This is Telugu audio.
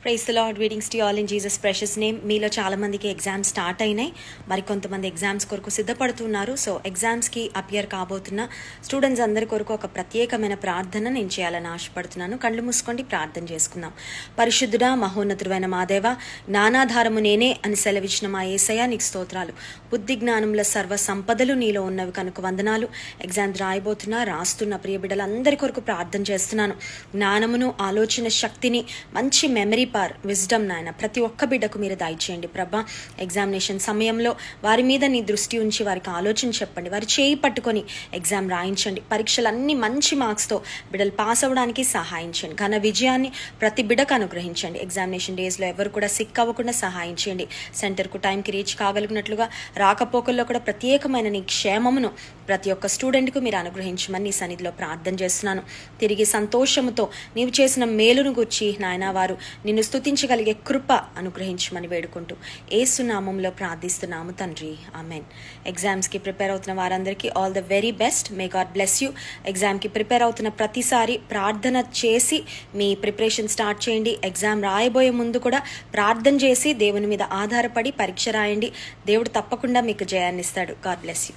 Praise the lord. Greetings to all in Jesus precious name. మీలో చాలా మందికి ఎగ్జామ్స్ స్టార్ట్ అయినాయి, మరి కొంతమంది ఎగ్జామ్స్ కొరకు సిద్ధపడుతున్నారు. సో ఎగ్జామ్స్కి అపియర్ కాబోతున్న స్టూడెంట్స్ అందరి కొరకు ఒక ప్రత్యేకమైన ప్రార్థన నేను చేయాలని ఆశపడుతున్నాను. కళ్ళు మూసుకోండి, ప్రార్థన చేసుకుందాం. పరిశుద్ధుడా, మహోన్నతుడైన మా దేవ, జ్ఞానాధారము నేనే అని సెలవిచ్చిన మా యేసయ్య నీకు స్తోత్రాలు. బుద్ధి జ్ఞానముల సర్వ సంపదలు నీలో ఉన్నవి కనుక వందనాలు. ఎగ్జామ్ రాస్తున్న ప్రియ బిడ్డలందరి కొరకు ప్రార్థన చేస్తున్నాను. జ్ఞానమును, ఆలోచన శక్తిని, మంచి మెమరీ పవర్, విజ్డమ్ నాయన ప్రతి ఒక్క బిడ్డకు మీరు దయచేయండి ప్రభా. ఎగ్జామినేషన్ సమయంలో వారి మీద నీ దృష్టి ఉంచి వారికి ఆలోచన చెప్పండి, వారి చేయి పట్టుకొని ఎగ్జామ్ రాయించండి. పరీక్షలన్నీ మంచి మార్క్స్తో బిడ్డలు పాస్ అవ్వడానికి సహాయం చేయండి. ఘన విజయాన్ని ప్రతి బిడ్డకు అనుగ్రహించండి. ఎగ్జామినేషన్ డేస్లో ఎవరు కూడా సిక్ అవ్వకుండా సహాయం చేయండి. సెంటర్కు టైంకి రీచ్ కాగలిగినట్లుగా, రాకపోకల్లో కూడా ప్రత్యేకమైన నీ క్షేమమును ప్రతి ఒక్క స్టూడెంట్కు మీరు అనుగ్రహించమని నీ సన్నిధిలో ప్రార్థన చేస్తున్నాను. తిరిగి సంతోషముతో నీవు చేసిన మేలును గుర్చి నాయన వారు నిన్ను స్తుతించగలిగే కృప అనుగ్రహించమని వేడుకుంటూ యేసు నామములో ప్రార్థిస్తున్నాము తండ్రి, ఆమెన్. ఎగ్జామ్స్కి ప్రిపేర్ అవుతున్న వారందరికీ all the very best. May God bless you. ఎగ్జామ్కి ప్రిపేర్ అవుతున్న ప్రతిసారి ప్రార్థన చేసి మీ ప్రిపరేషన్ స్టార్ట్ చేయండి. ఎగ్జామ్ రాయబోయే ముందు కూడా ప్రార్థన చేసి దేవుని మీద ఆధారపడి పరీక్ష రాయండి. దేవుడు తప్పకుండా మీకు జయాన్ని ఇస్తాడు. God bless you.